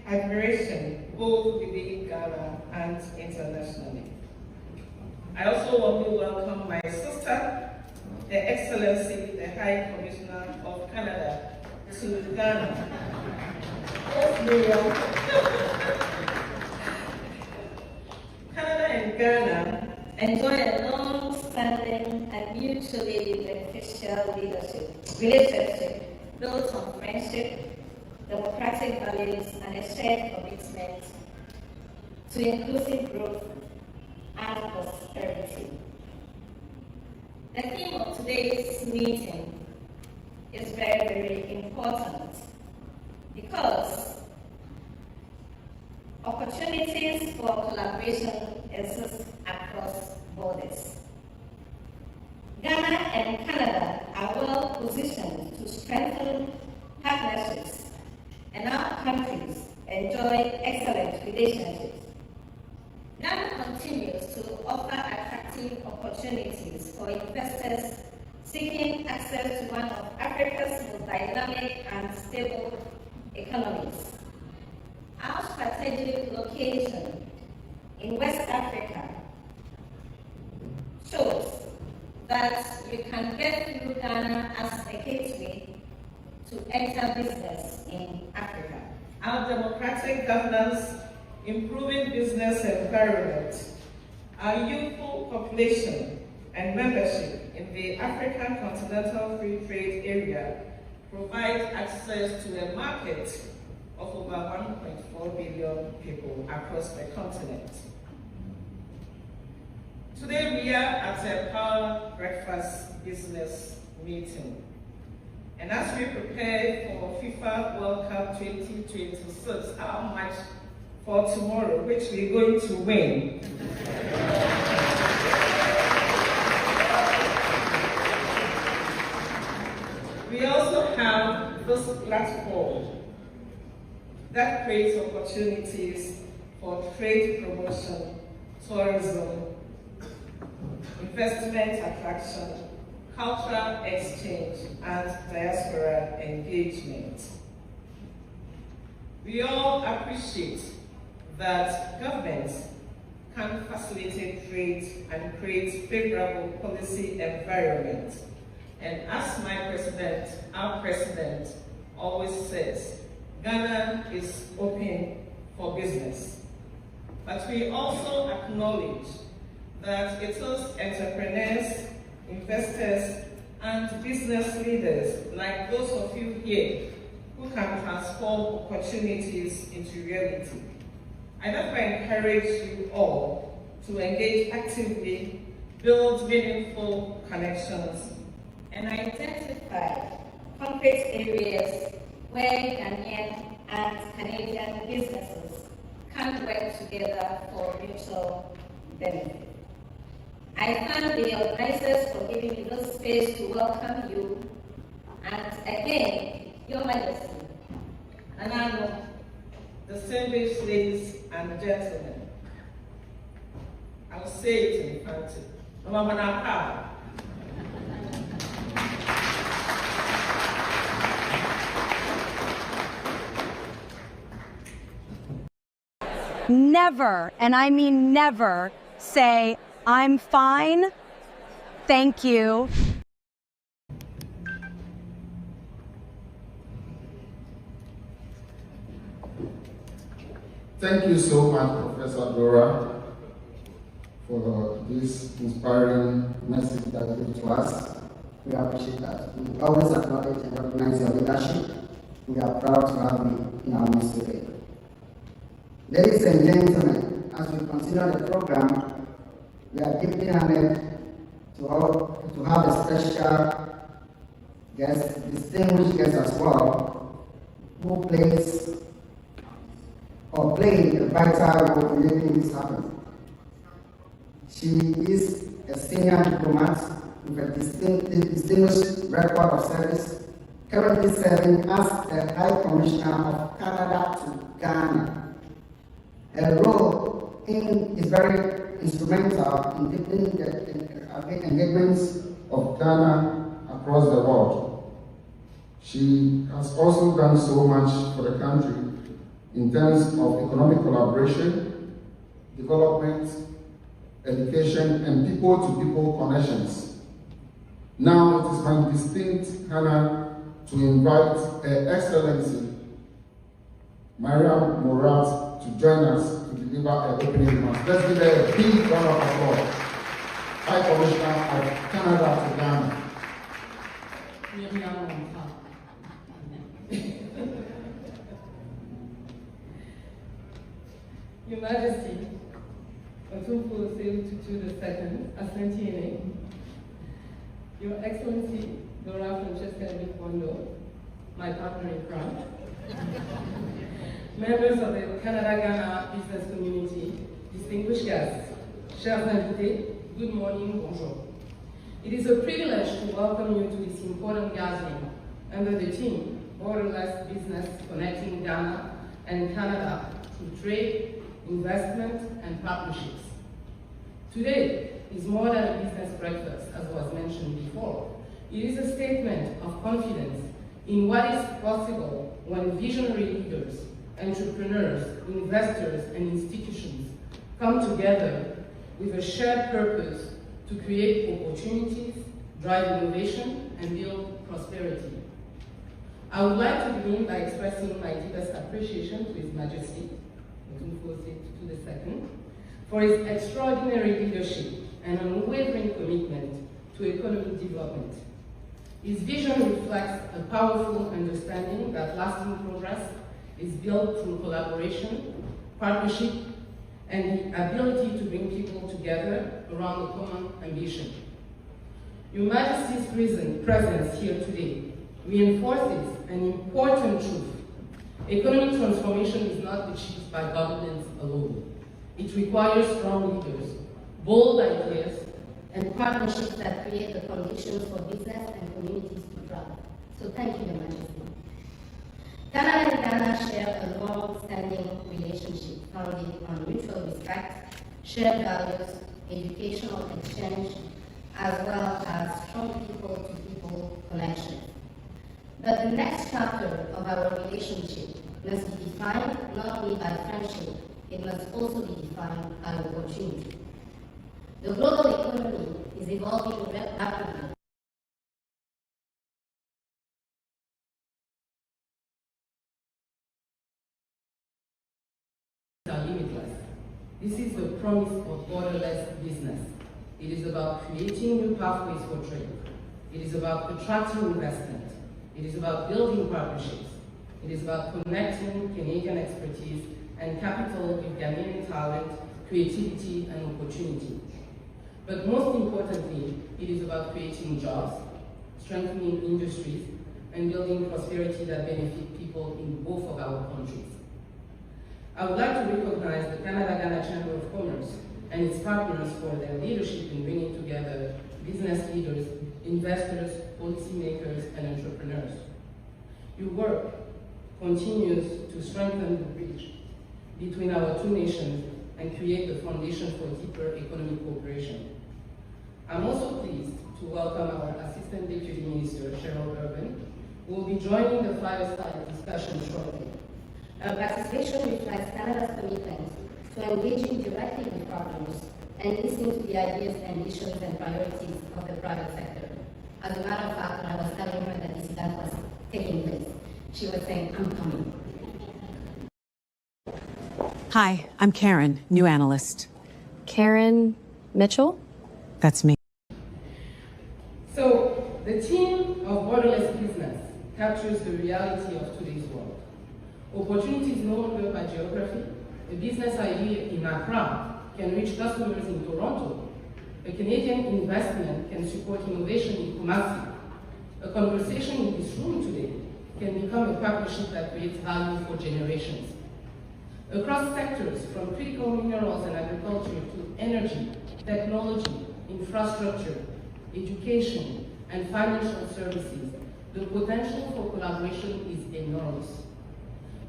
admiration both within Ghana and internationally. I also want to welcome my sister, Her Excellency, the High Commissioner of Canada to Ghana. Yes, Miriam. Canada and Ghana enjoy a long-standing and mutually beneficial relationship built on friendship, democratic values, and a shared commitment to inclusive growth and prosperity. The theme of today's meeting is very, very important because opportunities for collaboration exist across borders. Ghana and Canada are well positioned to strengthen partnerships, and our countries enjoy excellent relationships. Ghana continues to offer attractive opportunities for investors seeking access to one of Africa's most dynamic and stable economies. Our strategic location in West Africa shows that you can get through Ghana as a gateway to enter business in Africa. Our democratic governance, improving business environment, our youthful population and membership in the African Continental Free Trade Area provide access to a market of over 1.4 billion people across the continent. Today we are at a power breakfast business meeting. And as we prepare for FIFA World Cup 2026, how much for tomorrow, which we're going to win. We also have this platform that creates opportunities for trade promotion, tourism, investment attraction, cultural exchange, and diaspora engagement. We all appreciate that governments can facilitate trade and create favorable policy environment. And as my president, our president, always says, Ghana is open for business. But we also acknowledge that it is entrepreneurs, investors, and business leaders like those of you here who can transform opportunities into reality. I therefore encourage you all to engage actively, build meaningful connections, and identify concrete areas where Ghanaian and Canadian businesses can work together for mutual benefit. I thank the organizers for giving me this space to welcome you, and again, Your Majesty. And I know, distinguished ladies and gentlemen, I will say it in front of you. Never, and I mean never, say, I'm fine, thank you. Thank you so much, Professor Dora, for this inspiring message that you gave to us. We appreciate that. We always acknowledge and recognize your leadership. We are proud to have you in our midst today. Ladies and gentlemen, as we continue the program, we are deeply honored to have a special guest, distinguished guest as well, who plays or playing a vital role in making this happen. She is a senior diplomat with a distinguished record of service, currently serving as the High Commissioner of Canada to Ghana. Her role is very instrumental in deepening the engagements of Ghana across the world. She has also done so much for the country in terms of economic collaboration, development, education, and people-to-people connections. Now it is my distinct honor to invite Her Excellency Maria Morat to join us to deliver her opening remarks. Let's give her a big round of applause. High Commissioner of Canada to Ghana. Your Majesty, Otumfuo Tutu II, Asantehene, Your Excellency Dora Francesca Bikondo, my partner in crime, members of the Canada-Ghana business community, distinguished guests, chers invités, good morning, bonjour. It is a privilege to welcome you to this important gathering under the theme Borderless Business Connecting Ghana and Canada through Trade, Investment, and Partnerships. Today is more than a business breakfast, as was mentioned before. It is a statement of confidence in what is possible when visionary leaders, entrepreneurs, investors, and institutions come together with a shared purpose to create opportunities, drive innovation, and build prosperity. I would like to begin by expressing my deepest appreciation to His Majesty, Otumfuo II, for his extraordinary leadership and unwavering commitment to economic development. His vision reflects a powerful understanding that lasting progress is built through collaboration, partnership, and the ability to bring people together around a common ambition. Your Majesty's presence here today reinforces an important truth. Economic transformation is not achieved by governments alone. It requires strong leaders, bold ideas, and partnerships that create the conditions for business and communities to thrive. So thank you, Your Majesty. Canada and Ghana share a long-standing relationship founded on mutual respect, shared values, educational exchange, as well as strong people-to-people connections. But the next chapter of our relationship must be defined not only by friendship, it must also be defined by opportunity. The global economy is evolving rapidly. Are limitless. This is the promise of borderless business. It is about creating new pathways for trade. It is about attracting investment. It is about building partnerships. It is about connecting Canadian expertise and capital with Ghanaian talent, creativity, and opportunity. But most importantly, it is about creating jobs, strengthening industries, and building prosperity that benefit people in both of our countries. I would like to recognize the Canada-Ghana Chamber of Commerce and its partners for their leadership in bringing together business leaders, investors, policymakers, and entrepreneurs. Your work continues to strengthen the bridge between our two nations and create the foundation for deeper economic cooperation. I'm also pleased to welcome our Assistant Deputy Minister, Cheryl Urban, who will be joining the fireside discussion shortly. Our participation reflects Canada's commitment to engaging directly with partners and listening to the ideas and issues and priorities of the private sector. As a matter of fact, when I was telling her that this event was taking place, she was saying, I'm coming. Hi, I'm Karen, new analyst. Karen Mitchell? That's me. So, the theme of borderless business captures the reality of today's world. Opportunity is no longer by geography. A business idea in Accra can reach customers in Toronto. A Canadian investment can support innovation in Kumasi. A conversation in this room today can become a partnership that creates value for generations. Across sectors, from critical minerals and agriculture to energy, technology, infrastructure, education, and financial services, the potential for collaboration is enormous.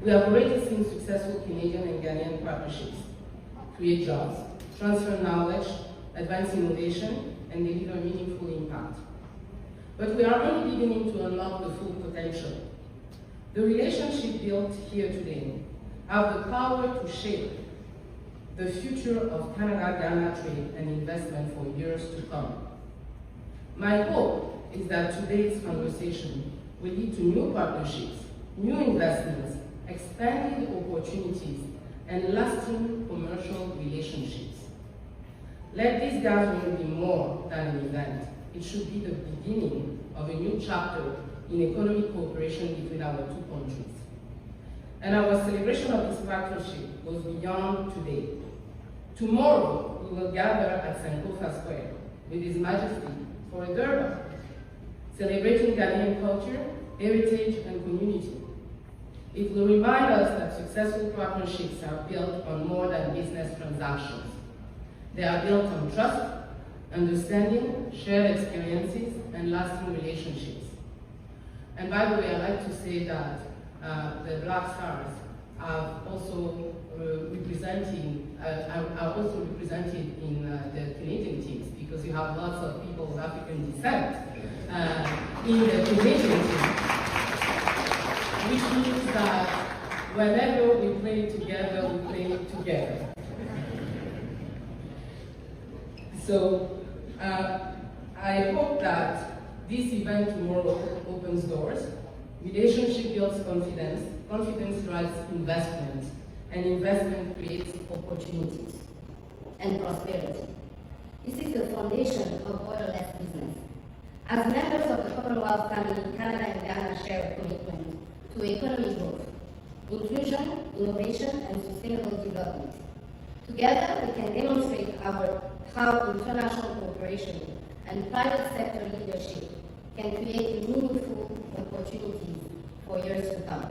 We have already seen successful Canadian and Ghanaian partnerships create jobs, transfer knowledge, advance innovation, and deliver meaningful impact. But we are only beginning to unlock the full potential. The relationship built here today have the power to shape the future of Canada-Ghana trade and investment for years to come. My hope is that today's conversation will lead to new partnerships, new investments, expanded opportunities, and lasting commercial relationships. Let this gathering be more than an event. It should be the beginning of a new chapter in economic cooperation between our two countries. And our celebration of this partnership goes beyond today. Tomorrow, we will gather at Sankofa Square with His Majesty for a Durbar, celebrating Ghanaian culture, heritage, and community. It will remind us that successful partnerships are built on more than business transactions. They are built on trust, understanding, shared experiences, and lasting relationships. And by the way, I'd like to say that the Black Stars are also represented in the Canadian teams, because you have lots of people of African descent in the Canadian team, which means that whenever we play together, we play together. So I hope that this event tomorrow opens doors. Relationship builds confidence, confidence drives investment, and investment creates opportunities and prosperity. This is the foundation of borderless business. As members of the Commonwealth family, Canada and Ghana share a commitment to economic growth, inclusion, innovation, and sustainable development. Together, we can demonstrate how international cooperation and private sector leadership can create meaningful opportunities for years to come.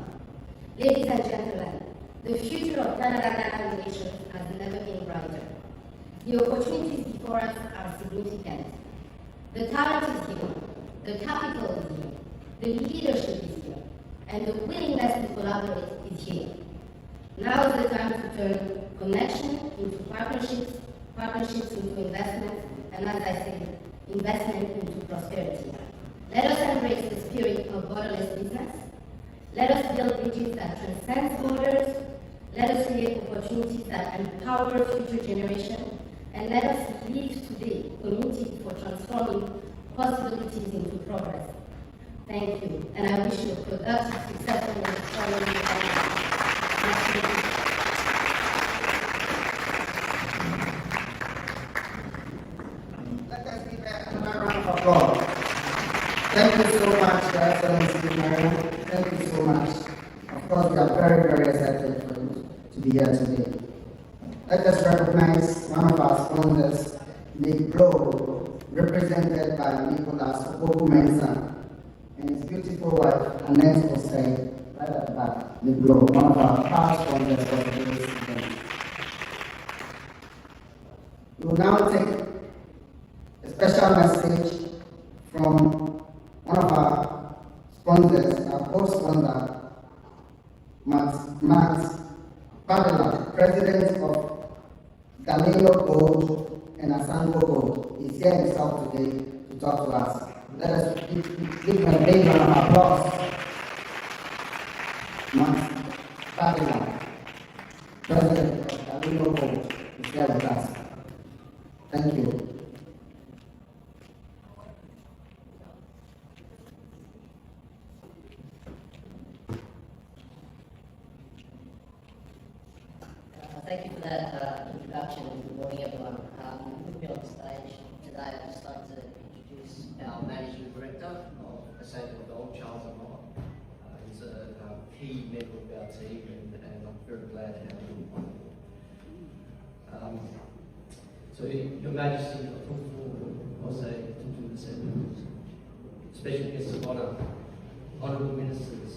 Ladies and gentlemen, the future of Canada-Ghana relations has never been brighter. The opportunities before us are significant. The talent is here, the capital is here, the leadership is here, and the willingness to collaborate is here. Now is the time to turn connection into partnerships, partnerships into investment, and as I said, investment into prosperity. Let us embrace the spirit of borderless business. Let us build bridges that transcend borders. Let us create opportunities that empower future generations. And let us leave today committed for transforming possibilities into progress. Thank you, and I wish you a productive, successful, and following Let us give a round of applause. Thank you so much, Your Excellency Mariam. Thank you so much. Of course, we are very, very excited for you to be here today. Let us recognize one of our sponsors, Negro, represented by Nicholas Okoku-Mensah, and his beautiful wife, Annette Osei, right at the back. Negro, one of our past sponsors for today's event. We will now take a special message from one of our sponsors, our co-sponsor, Max Pavela, president of Ghanaian Gold and Asante Gold, is here himself today to talk to us. Let us give him a big round of applause. Max Pavela, president of Ghanaian Gold, is here with us. Thank you. Thank you for that introduction, and good morning, everyone. With me on the stage today, I'd just like to introduce our Managing Director of Asante Gold, Charles Amar. He's a key member of our team, and I'm very glad to have him on board. So, Your Majesty, I put forward, I'll say, to do the ceremonies. Special guests of honour, Honourable Ministers,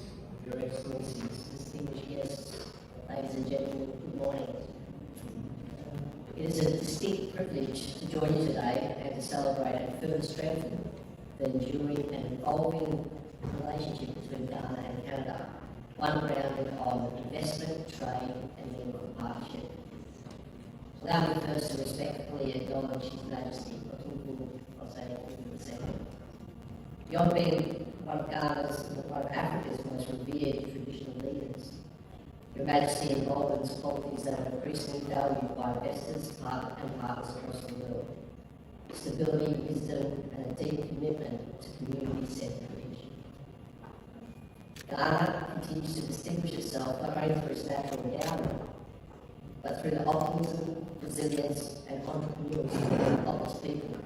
Your Excellencies, distinguished guests, ladies and gentlemen, good morning. It is a distinct privilege to join you today and to celebrate and further strengthen the enduring and evolving relationship between Ghana and Canada, one grounded on investment, trade, and economic partnership. Allow me first to respectfully acknowledge His Majesty II. Beyond being one of Ghana's and one of Africa's most revered traditional leaders, Your Majesty involvements qualities that are increasingly valued by investors and partners across the world. Stability, wisdom, and a deep commitment to community-centred leadership. Ghana continues to distinguish itself not only through its natural endowment, but through the optimism, resilience, and entrepreneurship of its people.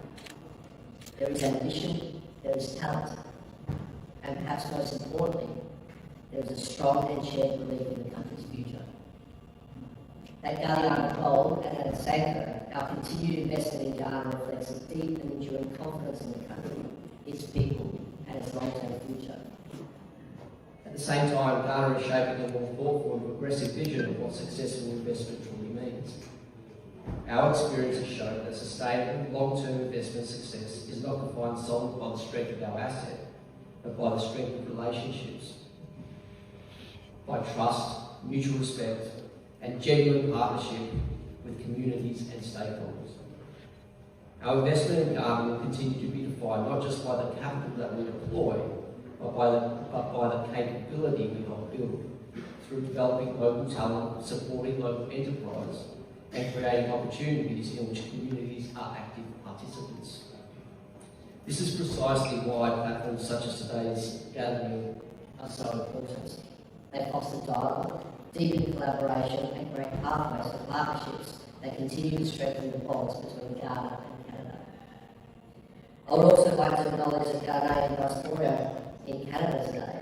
There is ambition, there is talent, and perhaps most importantly, there is a strong and shared belief in the country's future. At Ghanaian Gold and at Asantehene, our continued investment in Ghana reflects a deep and enduring confidence in the country, its people, and its long-term future. At the same time, Ghana is shaping a more thoughtful and progressive vision of what successful investment truly means. Our experiences show that sustainable, long-term investment success is not defined solely by the strength of our asset, but by the strength of relationships, by trust, mutual respect, and genuine partnership with communities and stakeholders. Our investment in Ghana will continue to be defined not just by the capital that we deploy, but by the capability we help build through developing local talent, supporting local enterprise, and creating opportunities in which communities are active participants. This is precisely why platforms such as today's gathering are so important. They foster dialogue, deepen collaboration, and create pathways for partnerships that continue to strengthen the bonds between Ghana and Canada. I would also like to acknowledge the Ghanaian diaspora in Canada today,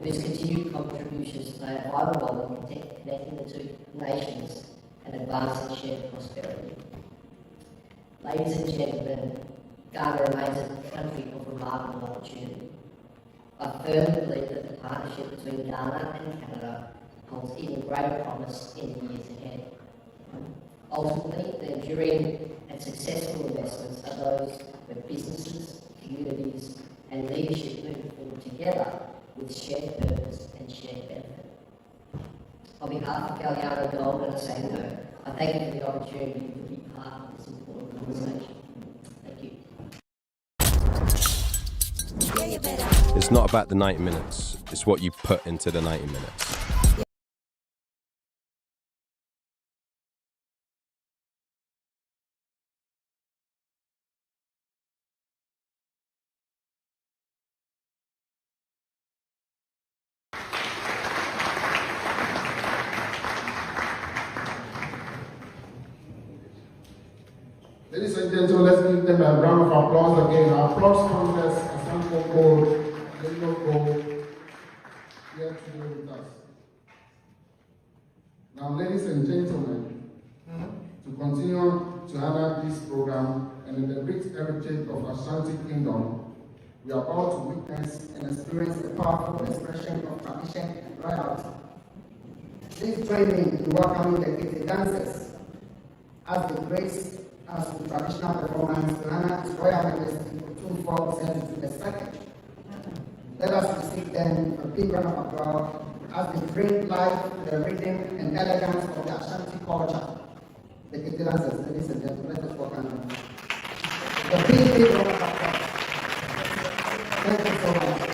whose continued contributions play a vital role in connecting the two nations and advancing shared prosperity. Ladies and gentlemen, Ghana remains a country of remarkable opportunity. I firmly believe that the partnership between Ghana and Canada holds even greater promise in the years ahead. Ultimately, the enduring and successful investments are those where businesses, communities, and leadership move forward together with shared purpose and shared benefit. On behalf of Ghanaian Gold and Asantehene, I thank you for the opportunity to be part of this important conversation. Thank you. It's not about the 90 minutes, it's what you put into the 90 minutes. Ladies and gentlemen, let's give them a round of applause again. Our applause contest, Asante Gold, Yellow Gold, here today with us. Now, ladies and gentlemen, to continue to honor this program and in the rich heritage of Ashanti Kingdom, we are about to witness and experience a powerful expression of tradition and royalty. Please join me in welcoming the Kete dancers as they grace as the traditional performance to honor His Royal Majesty for 24% to the second. Let us receive them a big round of applause as they bring life to the rhythm and elegance of the Ashanti culture. The Kete dancers, ladies and gentlemen, let us welcome them. A big round of applause. Thank you so much.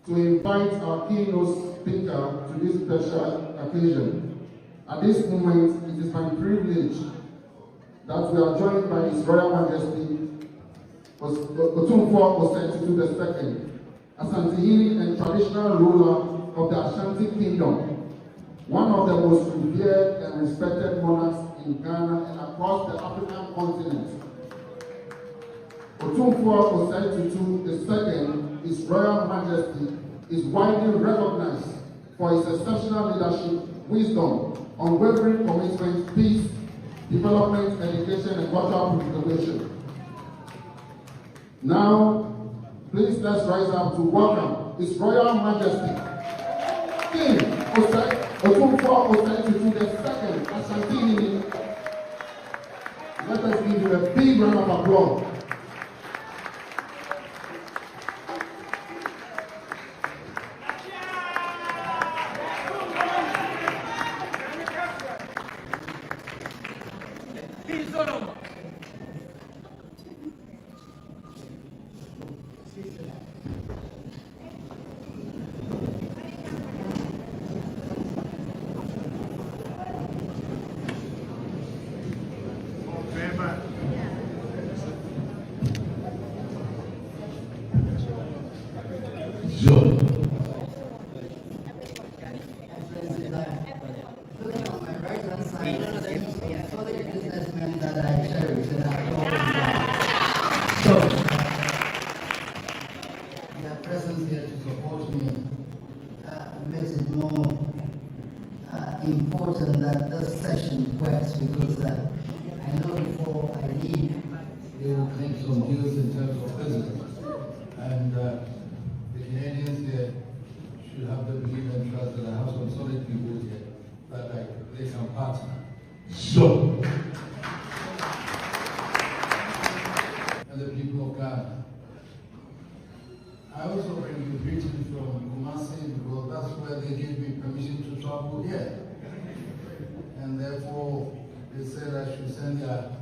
to invite our keynote speaker to this special occasion. At this moment, it is my privilege that we are joined by His Royal Majesty Otumfuo Osei II, Asantehene and traditional ruler of the Ashanti Kingdom, one of the most revered and respected monarchs in Ghana and across the African continent. Otumfuo Osei II, His Royal Majesty, is widely recognized for his exceptional leadership, wisdom, unwavering commitment, peace, development, education, and cultural preservation. Now, please let's rise up to welcome His Royal Majesty, King Otumfuo Osei II, Asantehene. Let us give you a big round of applause. Important that this session works because I know before I leave, they will make some deals in terms of business. And the Canadians here should have the belief and trust that I have some solid people here that they can partner. So, and the people of Ghana. I also bring you greetings from Kumasi because that's where they gave me permission to travel here. And therefore, they said I should send their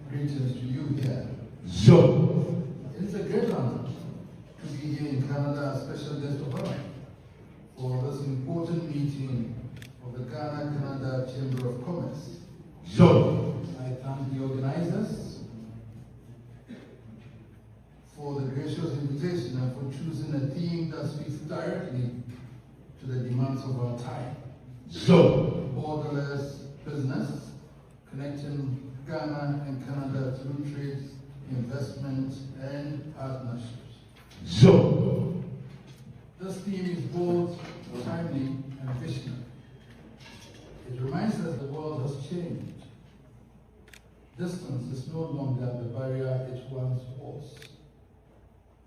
greetings to you here. So, it's a great honor to be here in Canada, a special guest of honor, for this important meeting of the Ghana-Canada Chamber of Commerce. So, I thank the organizers for the gracious invitation and for choosing a theme that speaks directly to the demands of our time. So, borderless business, connecting Ghana and Canada through trade, investment, and partnerships. So, this theme is both timely and visionary. It reminds us the world has changed. Distance is no longer the barrier it once was.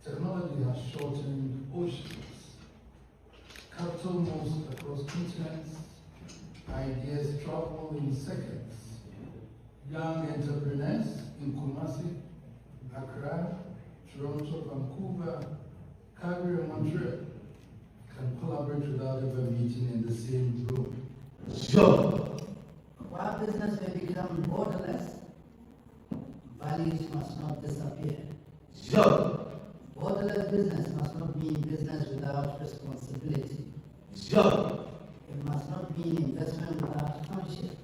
Technology has shortened oceans. Capital moves across continents. Ideas travel in seconds. Young entrepreneurs in Kumasi, Accra, Toronto, Vancouver, Calgary, and Montreal can collaborate without ever meeting in the same room. So, while business may become borderless, values must not disappear. So, borderless business must not mean business without responsibility. So, it must not mean investment without conscience.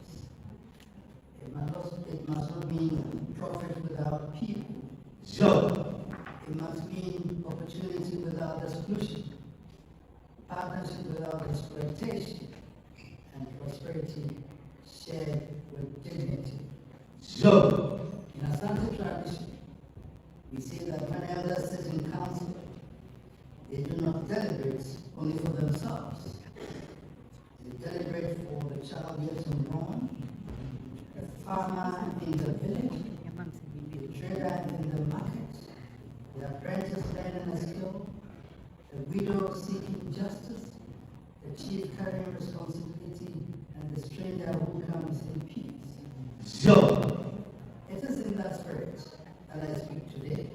It must not mean profit without people. So, it must mean opportunity without exclusion, partnership without exploitation, and prosperity shared with dignity. So, in Asante tradition, we say that when elders sit in council, they do not deliberate only for themselves. They deliberate for the child yet unborn, the farmer in the village, the trader in the market, the apprentice learning a skill, the widow seeking justice, the chief carrying responsibility, and the stranger who comes in peace. So, it is in that spirit that I speak today.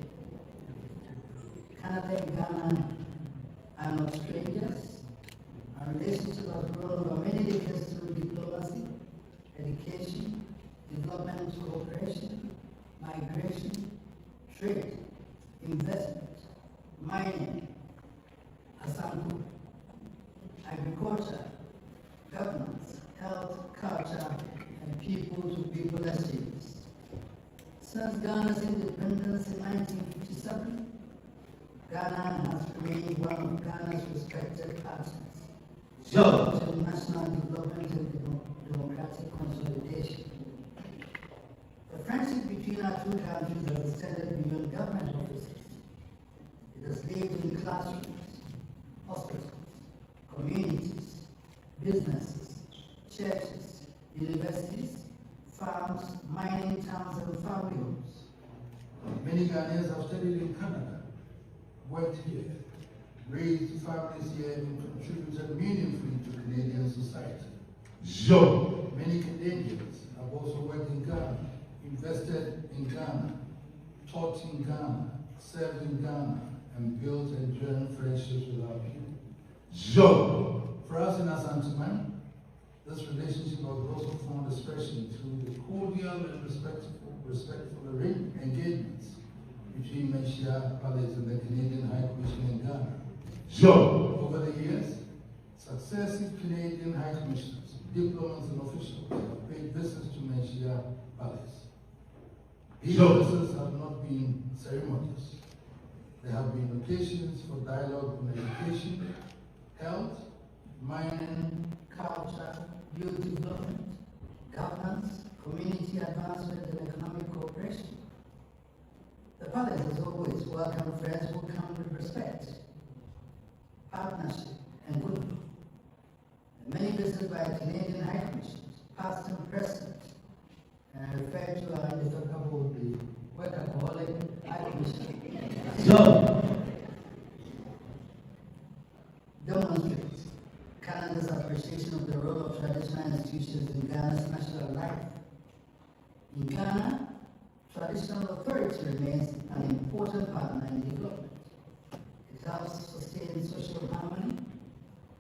Canada and Ghana are not strangers. Our relationship has grown over many decades through diplomacy, education, development cooperation, migration, trade, investment, mining, Asanku agriculture, governance, health, culture, and people-to-people exchanges. Since Ghana's independence in 1957, Ghana has remained one of Ghana's respected partners to national development and democratic consolidation. The friendship between our two countries has extended beyond government offices. It has lived in classrooms, hospitals, communities, businesses, churches, universities, farms, mining towns, and family homes. Many Ghanaians have studied in Canada, worked here, raised families here, and contributed meaningfully to Canadian society. Many Canadians have also worked in Ghana, invested in Ghana, taught in Ghana, served in Ghana, and built enduring friendships with our people. For us in Asantehene, this relationship has also found expression through the cordial and respectful engagements between Menchia Palace and the Canadian High Commission in Ghana. Over the years, successive Canadian High Commissioners, diplomats, and officials have paid visits to Menchia Palace. These visits have not been ceremonious. There have been occasions for dialogue on education, health, mining, culture, youth development, governance, community advancement, and economic cooperation. The palace has always welcomed friends who come with respect, partnership, and goodwill. Many visits by Canadian High Commissioners, past and present, and I refer to our indefatigable workaholic High Commissioner. Demonstrates Canada's appreciation of the role of traditional institutions in Ghana's national life. In Ghana, traditional authority remains an important partner in development. It helps sustain social harmony,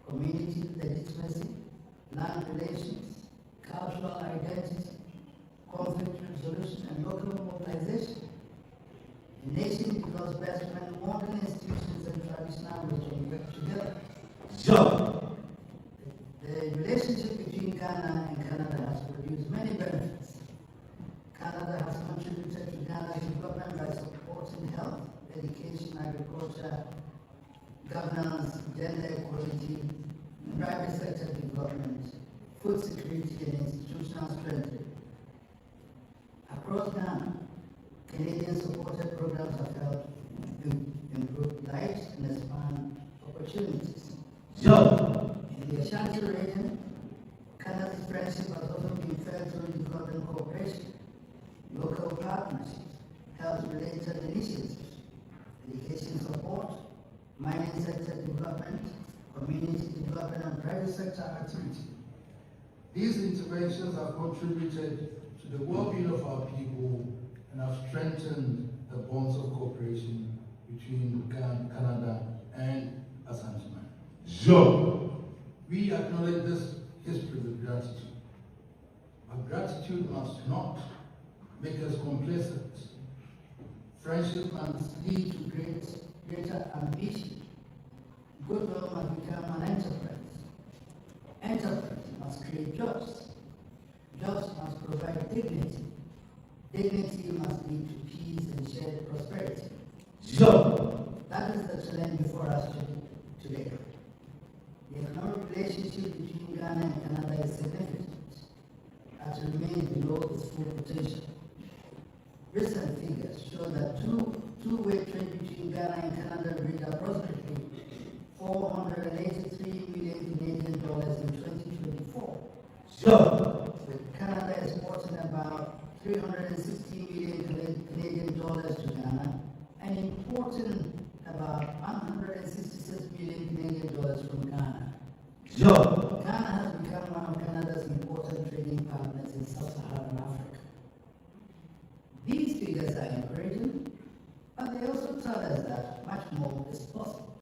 community legitimacy, land relations, cultural identity, conflict resolution, and local mobilization. A nation develops best when modern institutions and traditional wisdom work together. The relationship between Ghana and Canada has produced many benefits. Canada has contributed to Ghana's development by supporting health, education, agriculture, governance, gender equality, private sector development, food security, and institutional strengthening. Across Ghana, Canadian-supported programs have helped improve lives and expand opportunities. In the Ashanti region, Canada's friendship has also been fed through development cooperation, local partnerships, health-related initiatives, education support, mining sector development, community development, and private sector activity. These interventions have contributed to the well-being of our people and have strengthened the bonds of cooperation between Canada and Asantehene. We acknowledge this history with gratitude. But gratitude must not make us complacent. Friendship must lead to greater ambition. Goodwill must become an enterprise. Enterprise must create jobs. Jobs must provide dignity. Dignity must lead to peace and shared prosperity. That is the challenge before us today. The economic relationship between Ghana and Canada is significant, as it remains below its full potential. Recent figures show that two-way trade between Ghana and Canada reached approximately $483 million Canadian in 2024. With Canada exporting about $360 million Canadian to Ghana and importing about $166 million Canadian from Ghana. Ghana has become one of Canada's important trading partners in sub-Saharan Africa. These figures are encouraging, but they also tell us that much more is possible.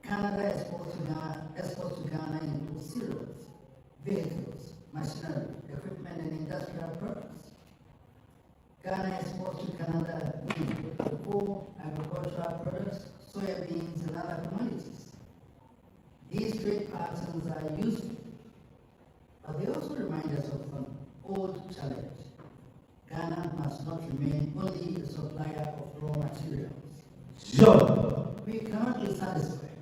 Canada exports to Ghana include cereals, vehicles, machinery, equipment, and industrial products. Ghana exports to Canada cocoa, agricultural products, soybeans, and other commodities. These trade patterns are useful, but they also remind us of an old challenge. Ghana must not remain only a supplier of raw materials. Sure. We cannot be satisfied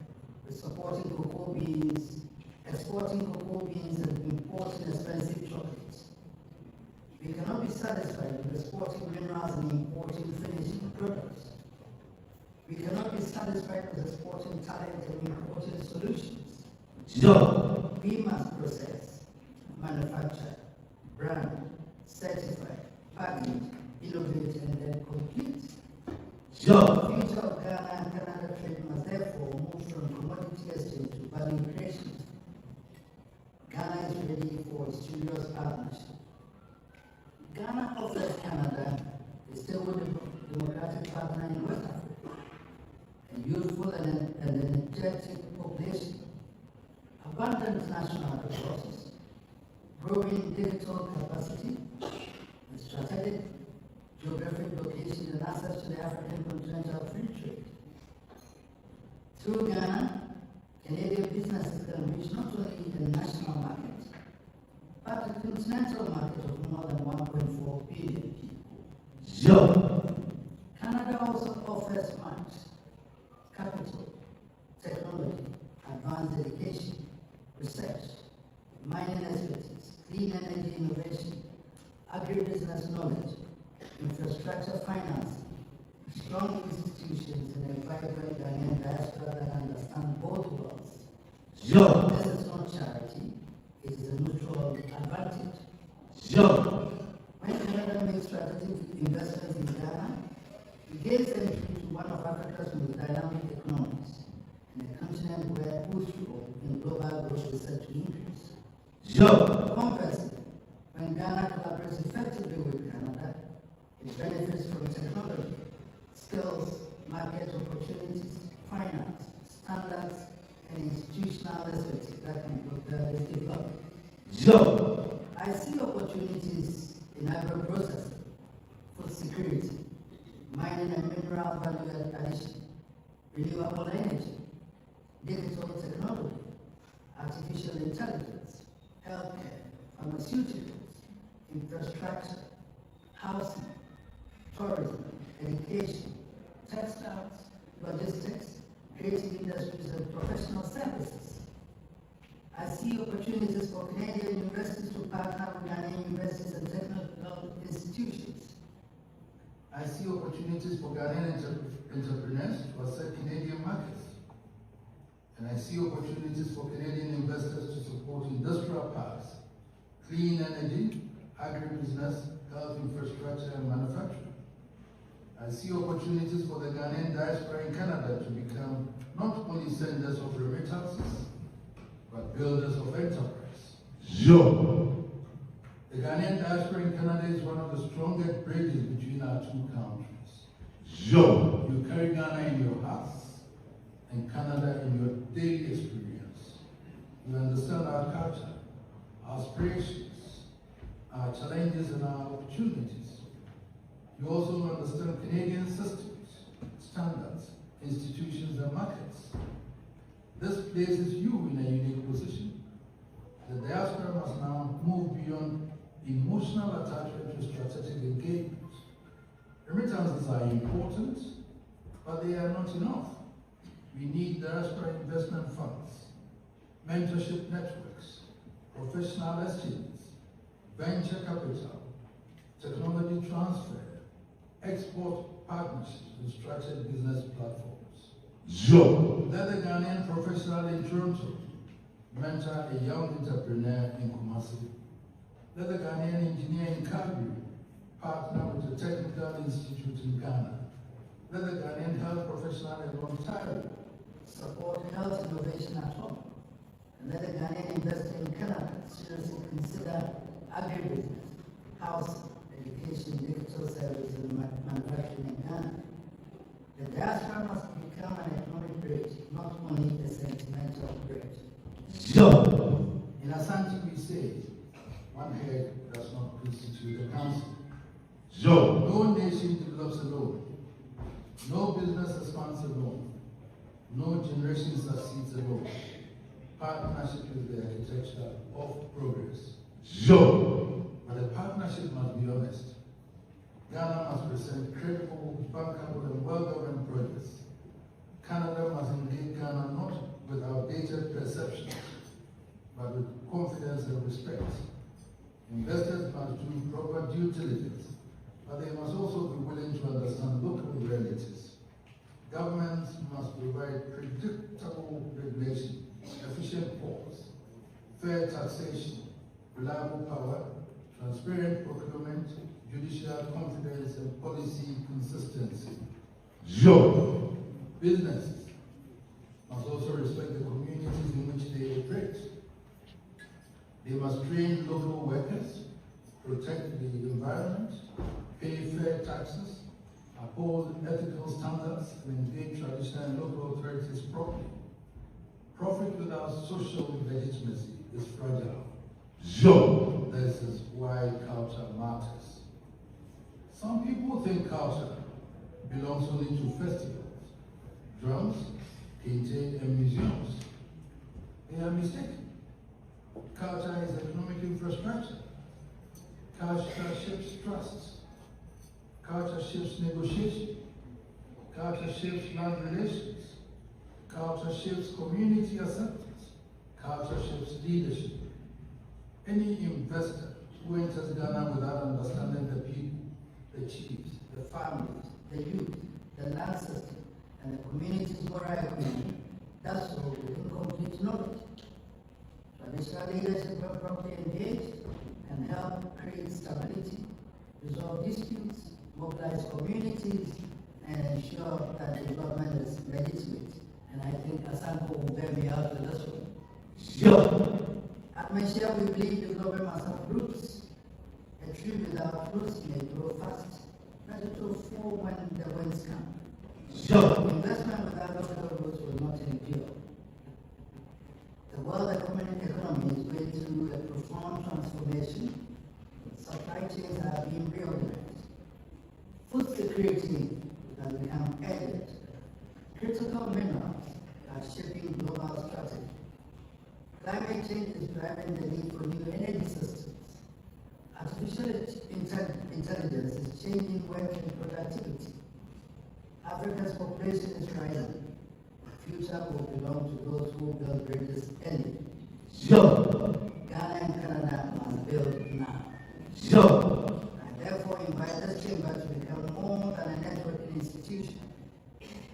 with supporting cocoa beans, exporting cocoa beans and importing expensive chocolates. We cannot be satisfied with exporting minerals and importing finished products. We cannot be satisfied with exporting talent and importing solutions. Sure. We must process, manufacture, brand, certify, package, innovate, and then complete. Sure. The future of Ghana and Canada trade must therefore move from commodity exchange to value creation. Ghana is ready for a serious partnership. Ghana offers Canada a stable democratic partner in West Africa, a youthful and energetic population, abundant national resources, growing digital capacity, and strategic geographic location and access to the African continental free trade. Through Ghana, Canadian businesses can reach not only the national market, but the continental market of more than 1.4 billion people. Sure. Canada also offers much capital, technology, advanced education, research, mining expertise, clean energy innovation, agribusiness knowledge, infrastructure financing, strong institutions, and a vibrant Ghanaian diaspora that understand both worlds. Sure. This is not charity, it is a mutual advantage. Sure. When Canada makes strategic investments in Ghana, it gains entry to one of Africa's most dynamic economies, in a continent where whose role in global growth is set to increase. Sure. Conversely, when Ghana collaborates effectively with Canada, it benefits from technology, skills, market opportunities, finance, standards, and institutional expertise that can be developed. Sure. I see opportunities in agro-processing, food security, mining and mineral value addition, renewable energy, digital technology, artificial intelligence, healthcare, pharmaceuticals, infrastructure, housing, tourism, education, textiles, logistics, creative industries, and professional services. I see opportunities for Canadian universities to partner with Ghanaian universities and technical institutions. I see opportunities for Ghanaian entrepreneurs to access Canadian markets. And I see opportunities for Canadian investors to support industrial parks, clean energy, agribusiness, health infrastructure, and manufacturing. I see opportunities for the Ghanaian diaspora in Canada to become not only senders of remittances, but builders of enterprise. Sure. The Ghanaian diaspora in Canada is one of the strongest bridges between our two countries. Sure. You carry Ghana in your hearts and Canada in your daily experience. You understand our culture, our aspirations, our challenges, and our opportunities. You also understand Canadian systems, standards, institutions, and markets. This places you in a unique position. The diaspora must now move beyond emotional attachment to strategic engagement. Remittances are important, but they are not enough. We need diaspora investment funds, mentorship networks, professional exchanges, venture capital, technology transfer, export partnerships, and structured business platforms. Sure. Let the Ghanaian professional in Toronto mentor a young entrepreneur in Kumasi. Let the Ghanaian engineer in Calgary partner with a technical institute in Ghana. Let the Ghanaian health professional in Ontario support health innovation at home. And let the Ghanaian investor in Canada seriously consider agribusiness, housing, education, digital services, and manufacturing in Ghana. The diaspora must become an economic bridge, not only a sentimental bridge. Sure. In Asante we say, one head does not constitute a council. Sure. No nation develops alone. No business expands alone. No generation succeeds alone. Partnership is the architecture of progress. Yo. But the partnership must be honest. Ghana must present credible, bankable, and well-governed projects. Canada must engage Ghana not with outdated perceptions, but with confidence and respect. Investors must do proper due diligence, but they must also be willing to understand local realities. Governments must provide predictable regulation, efficient ports, fair taxation, reliable power, transparent procurement, judicial confidence, and policy consistency. Yo. Businesses must also respect the communities in which they operate. They must train local workers, protect the environment, pay fair taxes, uphold ethical standards, and engage traditional and local authorities properly. Profit without social legitimacy is fragile. Yo. This is why culture matters. Some people think culture belongs only to festivals, drums, painting, and museums. They are mistaken. Culture is economic infrastructure. Culture shapes trust. Culture shapes negotiation. Culture shapes land relations. Culture shapes community acceptance. Culture shapes leadership. Any investor who enters Ghana without understanding the people, the chiefs, the families, the youth, the land system, and the community's moral equity, that's all with incomplete knowledge. Traditional leadership will properly engage and help create stability, resolve disputes, mobilize communities, and ensure that development is legitimate. And I think Asante will bear me out with this one. Yo. At Mesia, we believe development must have roots. A tree without roots may grow fast, but it will fall when the winds come. Investment without local roots will not endure. The world economy is going through a profound transformation. Supply chains are being reorganized. Food security has become urgent. Critical minerals are shaping global strategy. Climate change is driving the need for new energy systems. Artificial intelligence is changing work and productivity. Africa's population is rising. The future will belong to those who build bridges early. Ghana and Canada must build now. I therefore invite this chamber to become more than a networking institution.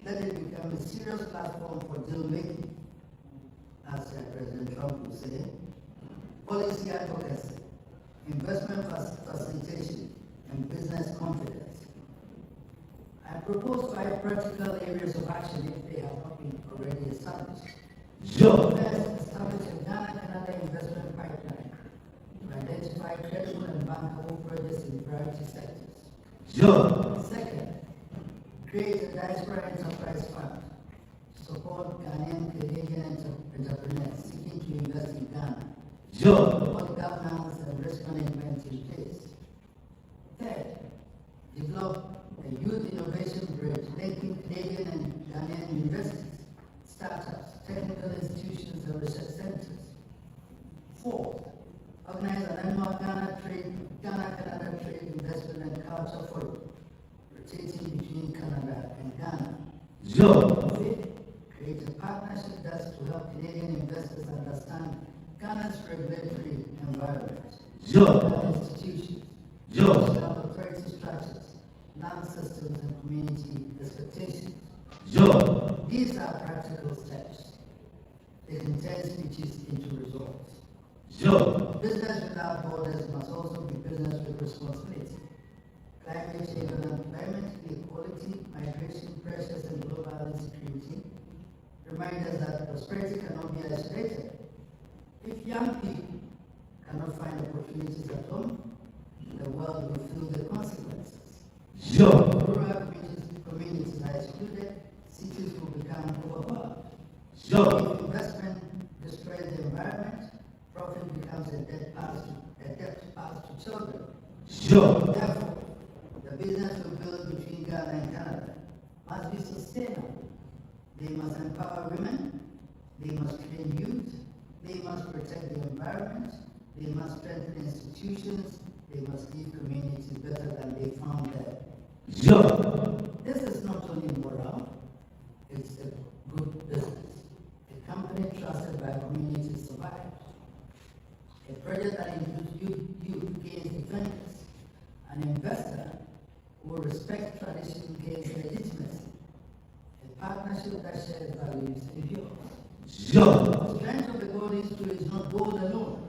Let it become a serious platform for deal making. As President Trump would say, policy advocacy, investment facilitation, and business confidence. I propose 5 practical areas of action if they have not been already established. First, establish a Ghana-Canada investment pipeline to identify credible and bankable projects in priority sectors. Second, create a diaspora enterprise fund to support Ghanaian Canadian entrepreneurs seeking to invest in Ghana. Put governance and risk management in place. Third, develop a youth innovation bridge linking Canadian and Ghanaian universities, startups, technical institutions, and research centers. Fourth, organize an annual Ghana-Canada Trade Investment and Culture Forum, rotating between Canada and Ghana. Fifth, create a partnership desk to help Canadian investors understand Ghana's regulatory environment, institutions, national authority structures, land systems, and community expectations. These are practical steps. They can turn speeches into results. Business without borders must also be business with responsibility. Climate change and unemployment, inequality, migration pressures, and global insecurity remind us that prosperity cannot be isolated. If young people cannot find opportunities at home, the world will feel the consequences. Rural communities are excluded, cities will become overwhelmed. If investment destroys the environment, profit becomes a debt pass to children. Therefore, the business we build between Ghana and Canada must be sustainable. They must empower women, they must train youth, They must protect the environment, they must strengthen institutions, they must leave communities better than they found them. This is not only moral, it's a good business. A company trusted by communities survives. A project that includes youth gains defenders. An investor who will respect tradition gains legitimacy. A partnership that shares values endures. The strength of the golden stool is not gold alone.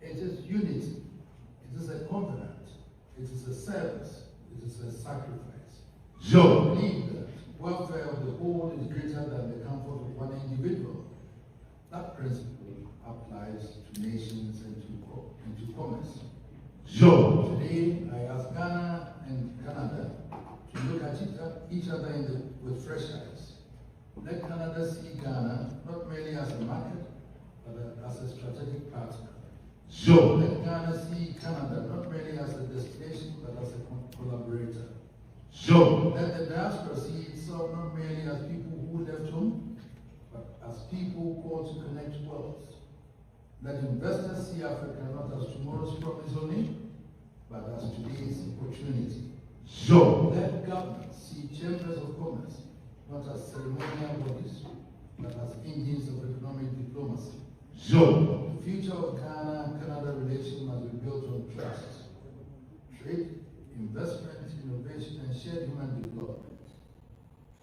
It is unity. It is a covenant. It is a service. It is a sacrifice. I believe that welfare of the whole is greater than the comfort of one individual. That principle applies to nations and to commerce. Today, I ask Ghana and Canada to look at each other with fresh eyes. Let Canada see Ghana not merely as a market, but as a strategic partner. Let Ghana see Canada not merely as a destination, but as a collaborator. Let the diaspora see itself not merely as people who left home, but as people called to connect worlds. Let investors see Africa not as tomorrow's promise only, but as today's opportunity. Let governments see chambers of commerce not as ceremonial bodies, but as engines of economic diplomacy. The future of Ghana and Canada relations must be built on trust, trade, investment, innovation, and shared human development.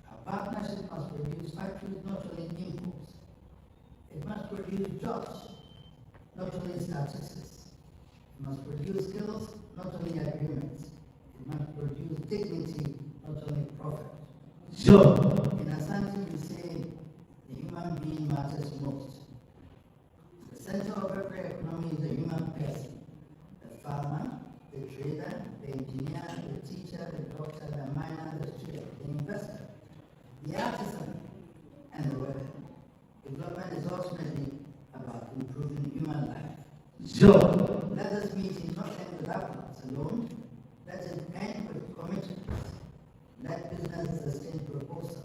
Our partnership must produce factories, not only imports. It must produce jobs, not only statistics. It must produce skills, not only agreements. It must produce dignity, not only profit. In Asante, we say the human being matters most. The center of every economy is the human person. The farmer, the trader, the engineer, the teacher, the doctor, the miner, the student, the investor, the artisan, and the worker. Development is ultimately about improving human life. Let us meeting not end with applause alone. Let it end with commitments. Let businesses sustain proposals.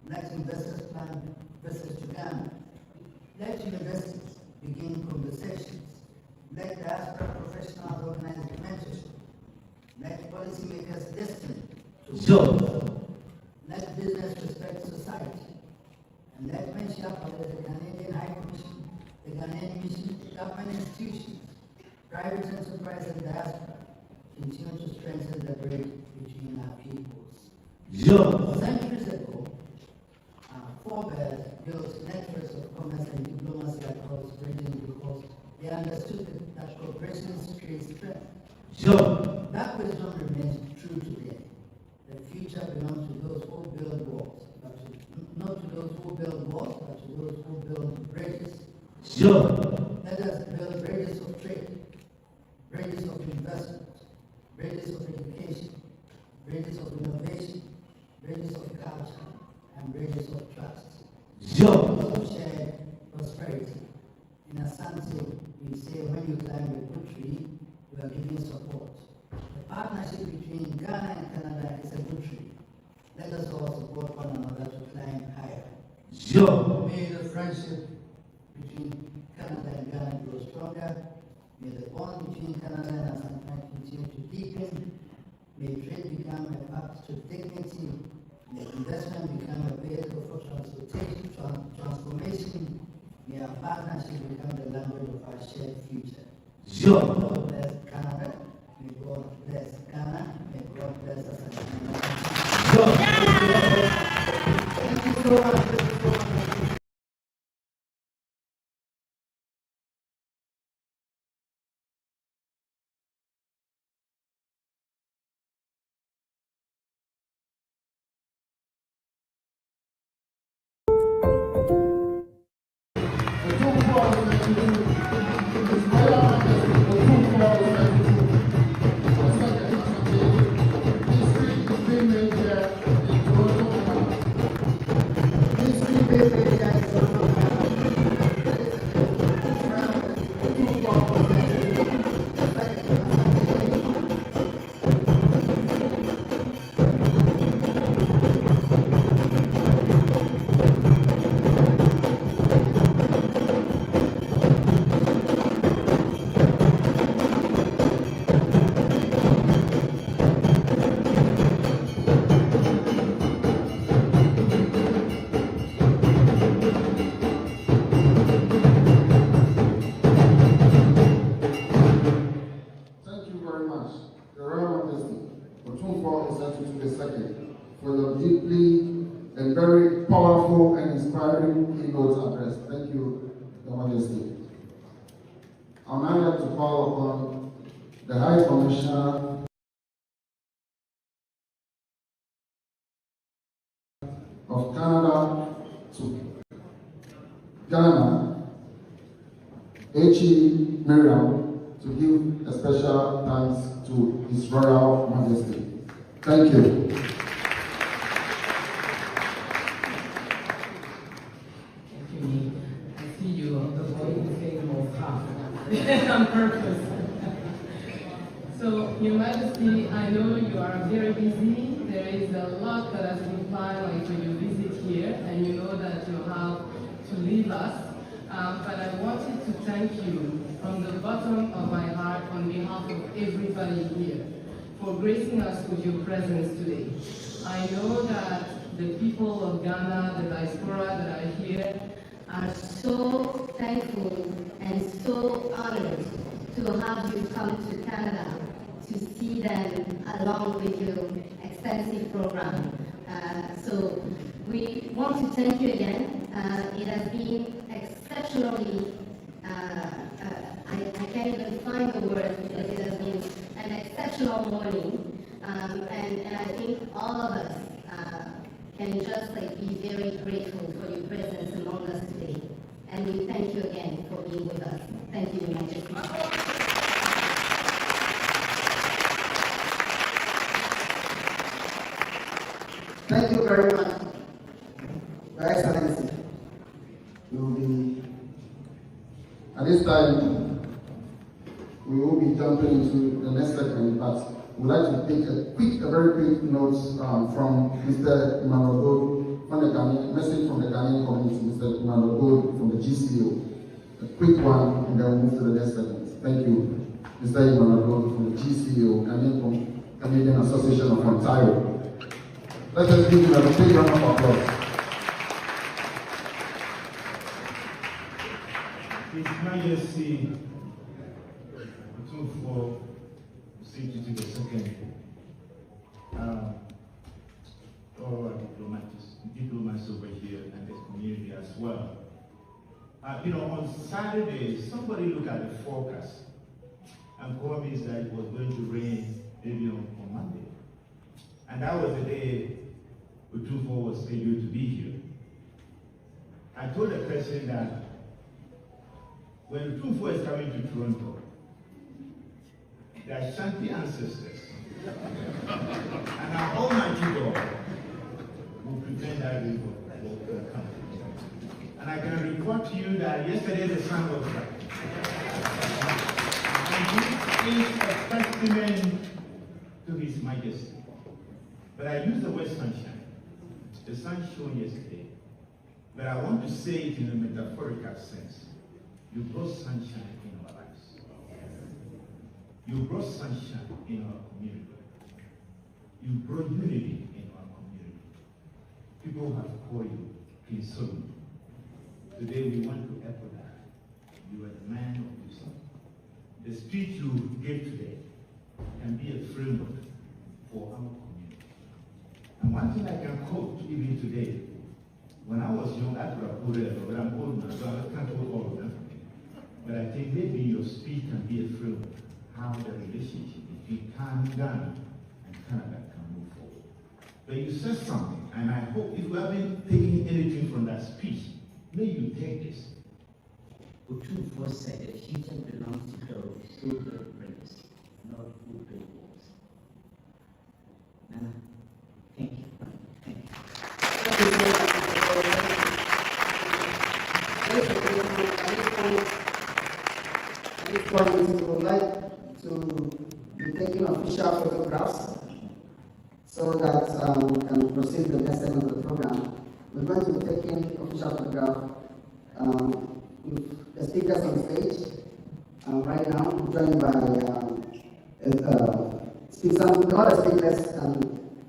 Let investors plan visits to Ghana. Let universities begin conversations. Let diaspora professionals organize mentorship. Let policymakers listen to Let business respect society. And let mention the Canadian High Commission, the Ghanaian Mission, government institutions, private enterprise and diaspora continue to strengthen the bridge between our peoples. Centuries ago, our forebears built networks of commerce and diplomacy across regions because they understood that cooperation creates strength. That wisdom remains true today. The future belongs to those who build walls, not to those who build walls, but to those who build bridges. Let us build bridges of trade, bridges of investment, bridges of education, bridges of innovation, bridges of culture, and bridges of trust. Bridges of shared prosperity. In Asante, we say when you climb a good tree, you are giving support. The partnership between Ghana and Canada is a good tree. Let us all support one another to climb higher. May the friendship between Canada and Ghana grow stronger. May the bond between Canada and Asante continue to deepen. May trade become a path to dignity. May investment become a vehicle for transformation. May our partnership become the language of our shared future. God bless Canada. May God bless Ghana. May God bless Asantehene. Thank you so much. inspiring keynote address. Thank you, Your Majesty. I'm now like to call upon the High Commissioner of Canada to Ghana, H.E. Miriam, to give a special thanks to His Royal Majesty. Thank you. I see you avoiding saying more fast on purpose. So, Your Majesty, I know you are very busy. There is a lot that has been planned like when you visit here, and you know that you have to leave us. But I wanted to thank you from the bottom of my heart on behalf of everybody here for gracing us with your presence today. I know that the people of Ghana, the diaspora that are here, are so thankful and so honored to have you come to Canada to see them along with your extensive program. So we want to thank you again. It has been exceptionally, I can't even find the word because it has been an exceptional morning. And I think all of us can just be very grateful for your presence among us today. And we thank you again for being with us. Thank you, Your Majesty. Thank you very much, Your Excellency. We will be, at this time, we will be jumping into the next segment, but we'd like to take a very quick note from Mr. Emmanuel Gold, from the Ghanaian, message from the Ghanaian community, Mr. Emmanuel Gold from the GCO. A quick one, and then we'll move to the next segment. Thank you, Mr. Emmanuel Gold from the GCO, Canadian Association of Ontario. Let us give him a big round of applause. His Majesty, for Chieftaincy the second, all our diplomats over here and the community as well. On Saturday, somebody looked at the forecast and told me that it was going to rain maybe on Monday. And that was the day Utufo was scheduled to be here. I told the person that when Utufo is coming to Toronto, the Asante ancestors and our Almighty God will prevent that river from coming. And I can report to you that yesterday the sun was bright. And this is a testament to His Majesty. But I use the word sunshine. The sun shone yesterday. But I want to say it in a metaphorical sense. You brought sunshine in our lives. You brought sunshine in our community. You brought unity in our community. People have called you King Solomon. Today we want to echo that. You are the man of wisdom. The speech you gave today can be a framework for our community. And one thing I can quote even today, when I was young, I could have quoted it, but I'm old now, so I can't quote all of them. But I think maybe your speech can be a framework how the relationship between Ghana and Canada can move forward. But you said something, and I hope if you haven't taken anything from that speech, may you take this. Utufo said the chieftain belongs to those who build bridges, not who build walls. Nana, thank you. Thank you. At this point, we would like to be taking official photographs so that we can proceed to the next segment of the program. We're going to be taking official photograph with the speakers on stage. Right now, joined by all the speakers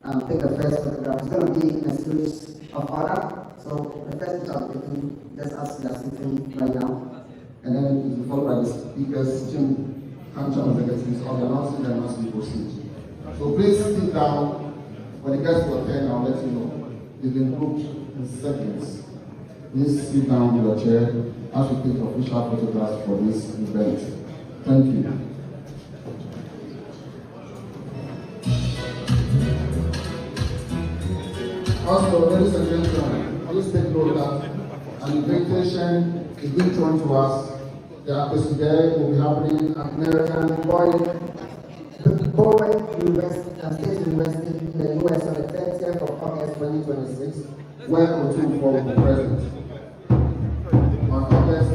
can take the first photograph. It's going to be in a series of order. So the first picture I'm taking, just as we are sitting right now. And then it will be followed by the speakers sitting country executives on the announcing them as we proceed. So please sit down. When it gets to a turn, I'll let you know. You've been grouped in seconds. please sit down with your chair as we take official photographs for this event. Thank you. Also, ladies and gentlemen, please take note that an invitation is being thrown to us. The episode today will be happening at American Bowen University and State University in the US on the 30th of August 2026, where Otumfuo will be present. On August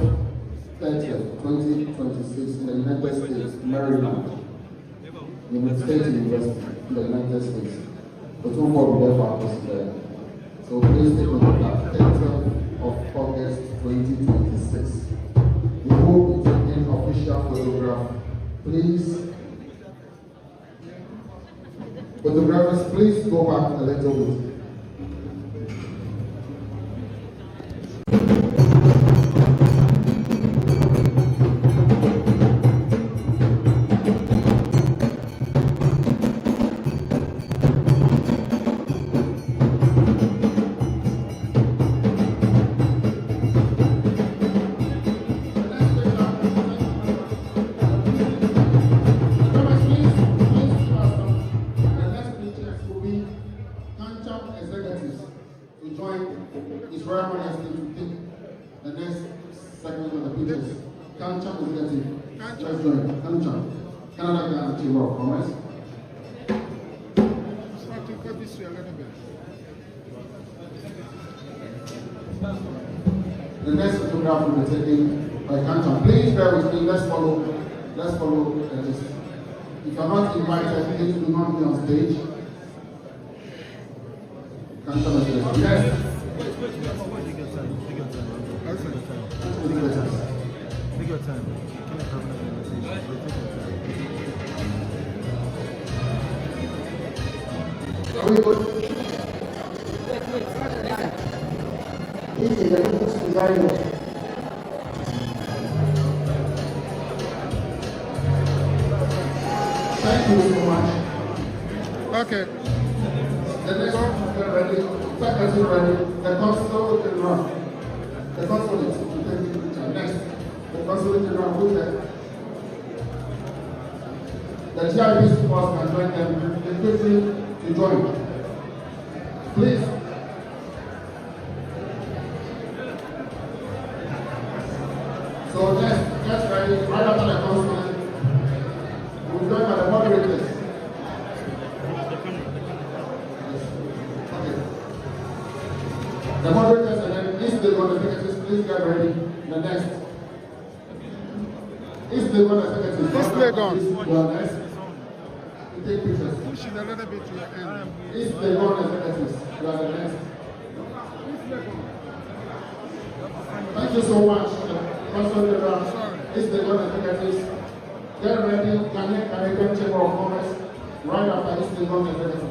30th, 2026, in the United States, Maryland, in the State University in the United States. Otumfuo will be there for our episode. So please take note of that, 30th of August 2026. We hope to take an official photograph. Please, photographers, please go back a little bit. The next photograph will be taken by Kancham. Please bear with me. Let's follow the list. If you're not invited, please do not be on stage. Kancham is there. Yes. Take your time. Are we good? This is very much. Thank you so much. Okay. The next one, get ready. Second, ready. The consul will run. The consulate will take the picture. Next, the consulate will run. Who's there? The GIB supports can join them. They quickly to join. Please. So next, get ready. Right after the consulate, we'll join by the moderators. The moderators and then if they want to take it, please get ready. The next. If they want to take it, this leg on. You are next. You take pictures. Push it a little bit to your end. If they want to take it, you are the next. Thank you so much. If they want to take it, get ready. Ghanaian Chamber of Commerce. Right after if they want to take it.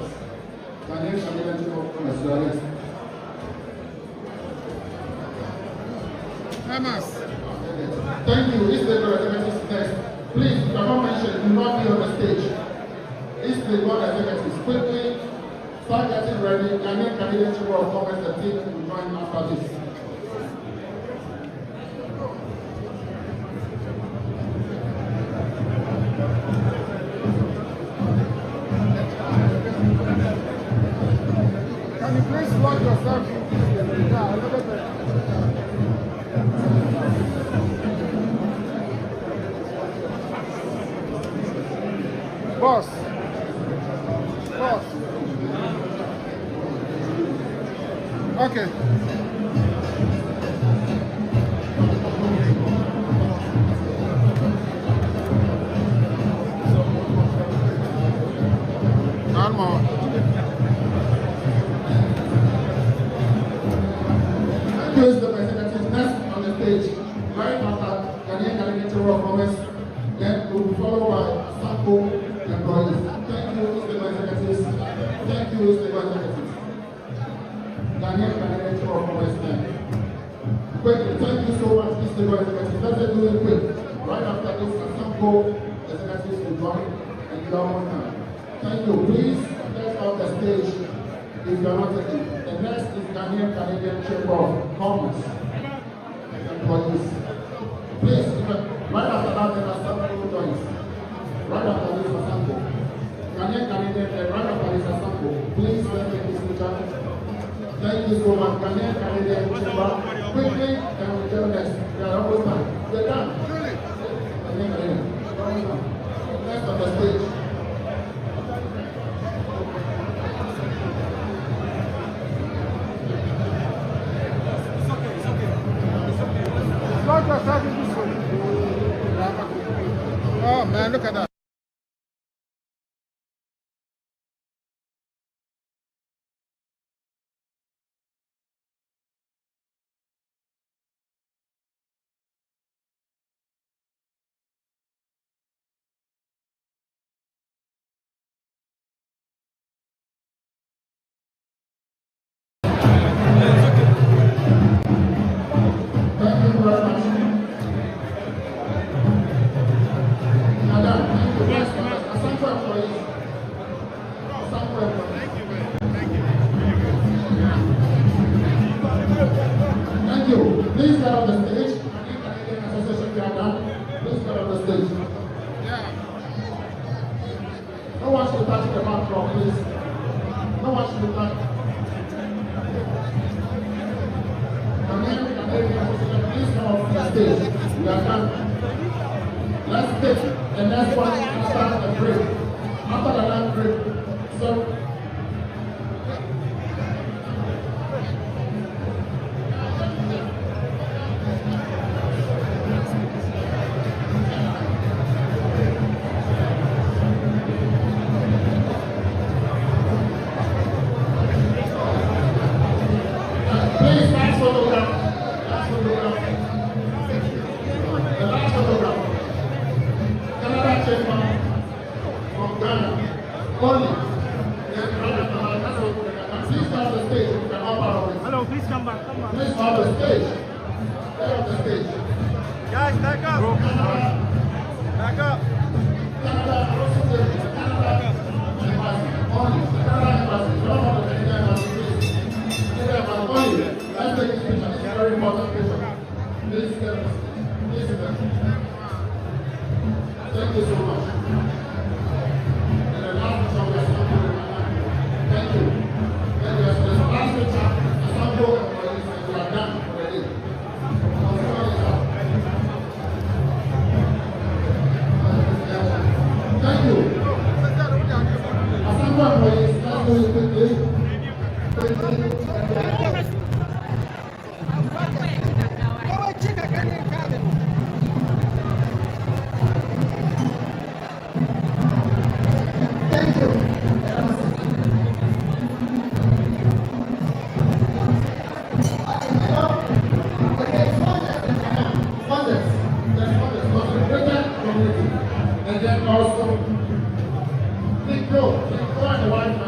Ghanaian Chamber of Commerce, you are next. Thank you. If the executives next, please, if I'm mentioned, do not be on the stage. If the board executives quickly start getting ready, Ghanaian Canadian Chamber of Commerce, the team will join after this. Can you please lock yourself in? Yeah, a little bit. Boss. Okay. One more. Please, the representatives next on the stage, right after Ghanaian Chamber of Commerce, then will be followed by Asantehene employees. Thank you, Mr. Executives. Thank you, Mr. Executives. Ghanaian Chamber of Commerce then. Quickly, thank you so much, Mr. Executives. Let's do it quick. Right after this, Asantehene executives will join and give out more time. Thank you. Please, let's off the stage If you are not taking, the next is Ghanaian Canadian Chamber of Commerce and Employees. Please, right after that, there are several joints. Right after this, Asante. Ghanaian Canadian, right after this, Asante. Please, let's take this picture. Thank you so much. Ghanaian Canadian Chamber. Quickly, and we tell next. We are almost done. We're done. Ghanaian Canadian. Next on the stage. Oh man, look at that. Please get on the stage. Ghanaian Association, we are done. Please get on the stage. No one should touch the backdrop, please. No one should touch. Ghanaian Association, please come off the stage. We are done. Let's take the next one after the break. After the lunch break. So, thank you so much. And the last picture we are thank you. Thank you. The last picture, Asante, we are done already. Thank you. Asante, please, let's do it quickly. And then also, think and the white